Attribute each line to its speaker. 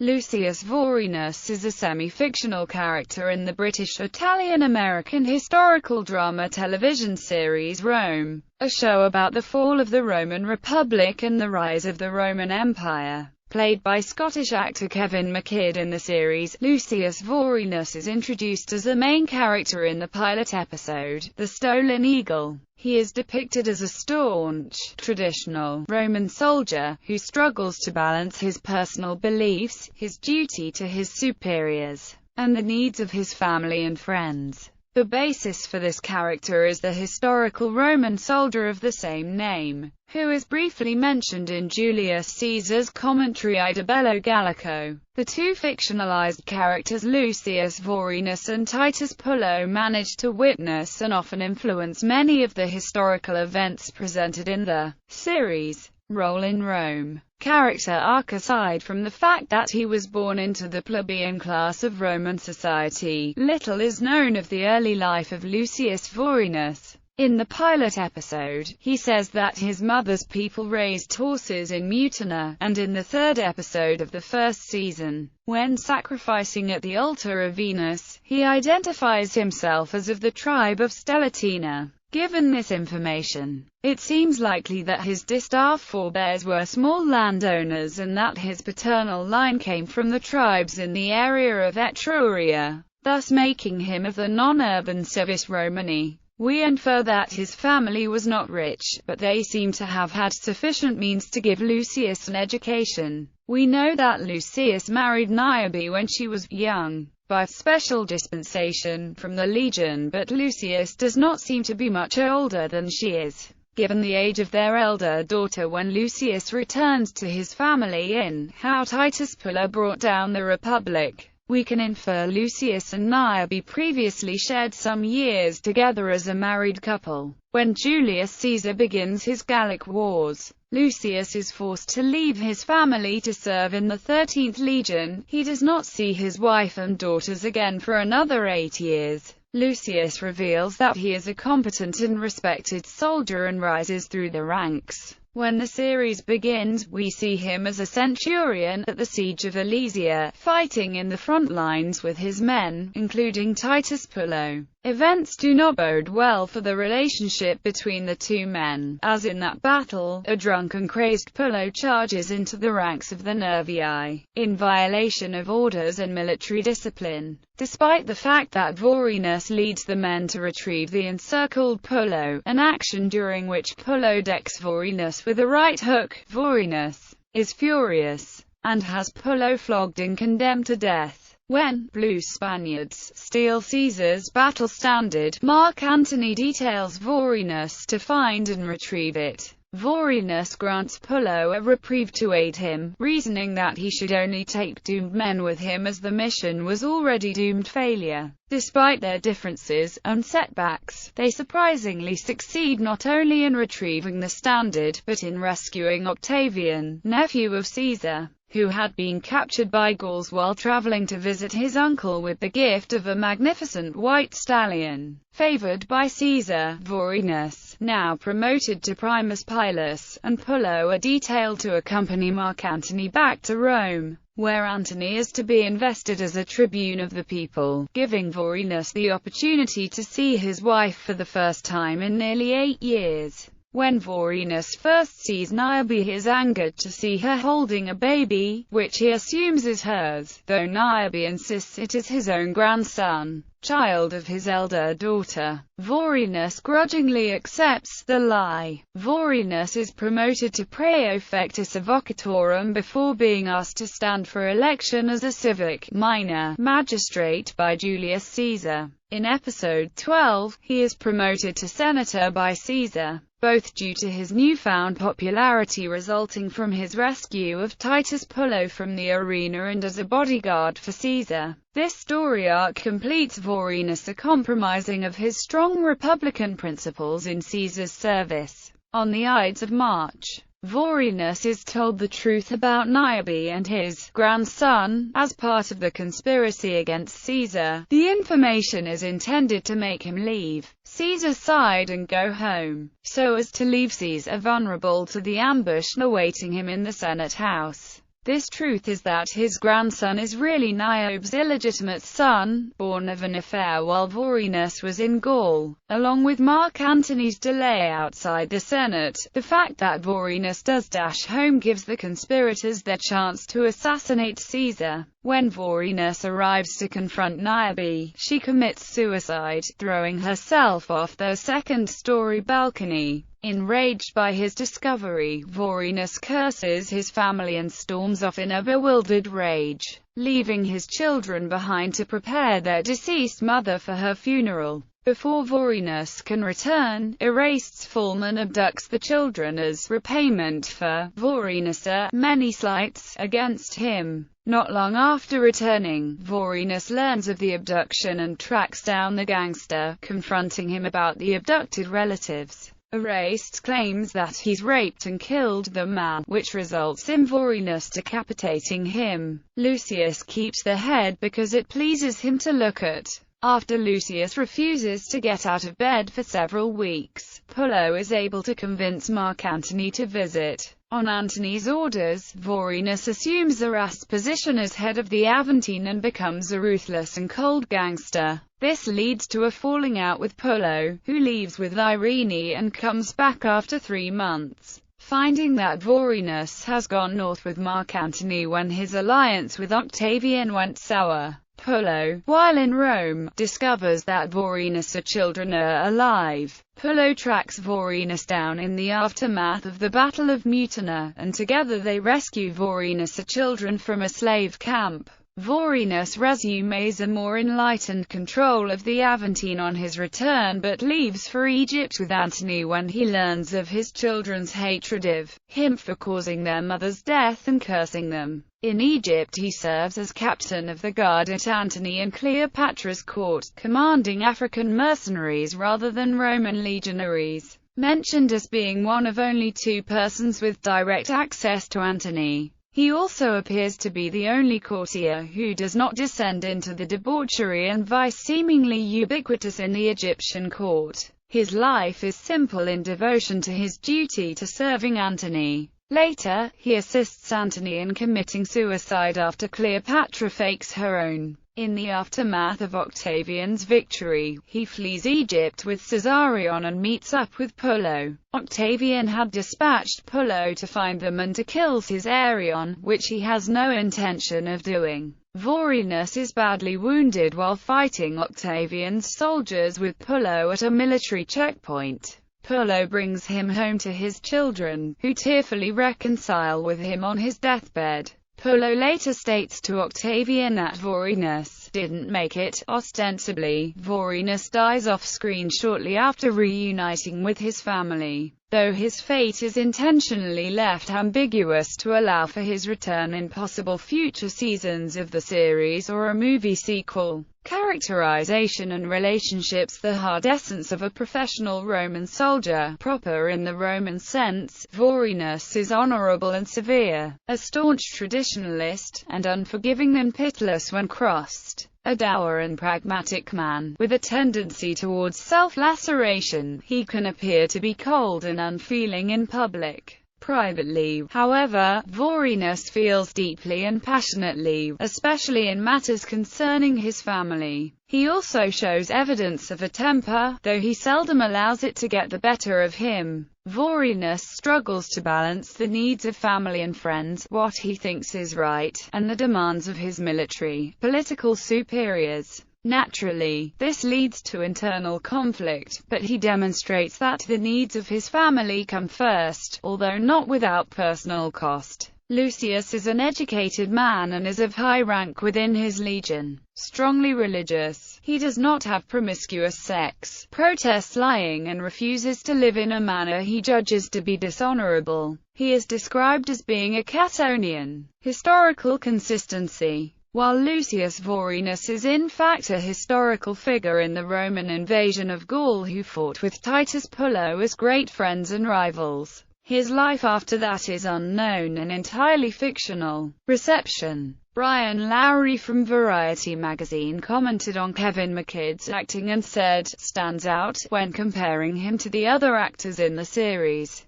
Speaker 1: Lucius Vorenus is a semi-fictional character in the British-Italian-American historical drama television series Rome, a show about the fall of the Roman Republic and the rise of the Roman Empire. Played by Scottish actor Kevin McKidd in the series, Lucius Vorenus is introduced as a main character in the pilot episode, The Stolen Eagle. He is depicted as a staunch, traditional, Roman soldier, who struggles to balance his personal beliefs, his duty to his superiors, and the needs of his family and friends. The basis for this character is the historical Roman soldier of the same name, who is briefly mentioned in Julius Caesar's commentary Ida Bello Gallico. The two fictionalized characters Lucius Vorenus and Titus Pullo manage to witness and often influence many of the historical events presented in the series. Role in Rome. Character arc. Aside from the fact that he was born into the plebeian class of Roman society, little is known of the early life of Lucius Vorenus. In the pilot episode, he says that his mother's people raised horses in Mutina, and in the third episode of the first season, when sacrificing at the altar of Venus, he identifies himself as of the tribe of Stellatina. Given this information, it seems likely that his distant forebears were small landowners and that his paternal line came from the tribes in the area of Etruria, thus making him of the non-urban civis Romani. We infer that his family was not rich, but they seem to have had sufficient means to give Lucius an education. We know that Lucius married Niobe when she was young, by special dispensation from the legion, but Lucius does not seem to be much older than she is, given the age of their elder daughter when Lucius returns to his family in How Titus Pullo Brought Down the Republic. We can infer Lucius and Niobe previously shared some years together as a married couple. When Julius Caesar begins his Gallic Wars, Lucius is forced to leave his family to serve in the 13th Legion. He does not see his wife and daughters again for another 8 years. Lucius reveals that he is a competent and respected soldier and rises through the ranks. When the series begins, we see him as a centurion at the siege of Alesia, fighting in the front lines with his men, including Titus Pullo. Events do not bode well for the relationship between the two men, as in that battle, a drunk and crazed Pullo charges into the ranks of the Nervii, in violation of orders and military discipline. Despite the fact that Vorenus leads the men to retrieve the encircled Pullo, an action during which Pullo decks Vorenus with a right hook, Vorenus is furious, and has Pullo flogged and condemned to death. When blue Spaniards steal Caesar's battle standard, Mark Antony details Vorenus to find and retrieve it. Vorenus grants Pullo a reprieve to aid him, reasoning that he should only take doomed men with him as the mission was already doomed failure. Despite their differences and setbacks, they surprisingly succeed not only in retrieving the standard, but in rescuing Octavian, nephew of Caesar, who had been captured by Gauls while traveling to visit his uncle with the gift of a magnificent white stallion. Favored by Caesar, Vorenus, now promoted to Primus Pilus, and Pullo are detailed to accompany Mark Antony back to Rome, where Antony is to be invested as a tribune of the people, giving Vorenus the opportunity to see his wife for the first time in nearly 8 years. When Vorenus first sees Niobe, he is angered to see her holding a baby, which he assumes is hers, though Niobe insists it is his own grandson, child of his elder daughter. Vorenus grudgingly accepts the lie. Vorenus is promoted to praefectus evocatorum before being asked to stand for election as a civic minor magistrate by Julius Caesar. In episode 12, he is promoted to senator by Caesar, both due to his newfound popularity resulting from his rescue of Titus Pullo from the arena and as a bodyguard for Caesar. This story arc completes Vorenus' compromising of his strong republican principles in Caesar's service. On the Ides of March, Vorenus is told the truth about Niobe and his grandson, as part of the conspiracy against Caesar. The information is intended to make him leave Caesar's side and go home, so as to leave Caesar vulnerable to the ambush awaiting him in the Senate house. This truth is that his grandson is really Niobe's illegitimate son, born of an affair while Vorenus was in Gaul. Along with Mark Antony's delay outside the Senate, the fact that Vorenus does dash home gives the conspirators their chance to assassinate Caesar. When Vorenus arrives to confront Niobe, she commits suicide, throwing herself off their second-story balcony. Enraged by his discovery, Vorenus curses his family and storms off in a bewildered rage, leaving his children behind to prepare their deceased mother for her funeral. Before Vorenus can return, erased Fulman abducts the children as repayment for Vorenus' many slights against him. Not long after returning, Vorenus learns of the abduction and tracks down the gangster, confronting him about the abducted relatives. Erased claims that he's raped and killed the man, which results in Vorenus decapitating him. Lucius keeps the head because it pleases him to look at. After Lucius refuses to get out of bed for several weeks, Pullo is able to convince Mark Antony to visit. On Antony's orders, Vorenus assumes Erast's position as head of the Aventine and becomes a ruthless and cold gangster. This leads to a falling out with Pullo, who leaves with Irene and comes back after 3 months. Finding that Vorenus has gone north with Mark Antony when his alliance with Octavian went sour, Pullo, while in Rome, discovers that Vorenus' children are alive. Pullo tracks Vorenus down in the aftermath of the Battle of Mutina, and together they rescue Vorenus' children from a slave camp. Vorenus resumes a more enlightened control of the Aventine on his return, but leaves for Egypt with Antony when he learns of his children's hatred of him for causing their mother's death and cursing them. In Egypt he serves as captain of the guard at Antony and Cleopatra's court, commanding African mercenaries rather than Roman legionaries. Mentioned as being one of only 2 persons with direct access to Antony, he also appears to be the only courtier who does not descend into the debauchery and vice seemingly ubiquitous in the Egyptian court. His life is simple in devotion to his duty to serving Antony. Later, he assists Antony in committing suicide after Cleopatra fakes her own. In the aftermath of Octavian's victory, he flees Egypt with Caesarion and meets up with Pullo. Octavian had dispatched Pullo to find them and to kill Caesarion, which he has no intention of doing. Vorenus is badly wounded while fighting Octavian's soldiers with Pullo at a military checkpoint. Pullo brings him home to his children, who tearfully reconcile with him on his deathbed. Pullo later states to Octavian that Vorenus didn't make it. Ostensibly, Vorenus dies off-screen shortly after reuniting with his family, though his fate is intentionally left ambiguous to allow for his return in possible future seasons of the series or a movie sequel. Characterization and relationships. The hard essence of a professional Roman soldier, proper in the Roman sense, Vorenus is honorable and severe, a staunch traditionalist, and unforgiving and pitiless when crossed. A dour and pragmatic man, with a tendency towards self-laceration, he can appear to be cold and unfeeling in public. Privately, however, Vorenus feels deeply and passionately, especially in matters concerning his family. He also shows evidence of a temper, though he seldom allows it to get the better of him. Vorenus struggles to balance the needs of family and friends, what he thinks is right, and the demands of his military, political superiors. Naturally, this leads to internal conflict, but he demonstrates that the needs of his family come first, although not without personal cost. Lucius is an educated man and is of high rank within his legion. Strongly religious, he does not have promiscuous sex, protests lying and refuses to live in a manner he judges to be dishonorable. He is described as being a Catonian. Historical consistency. While Lucius Vorenus is in fact a historical figure in the Roman invasion of Gaul who fought with Titus Pullo as great friends and rivals, his life after that is unknown and entirely fictional. Reception. Brian Lowry from Variety magazine commented on Kevin McKidd's acting and said, "Stands out when comparing him to the other actors in the series.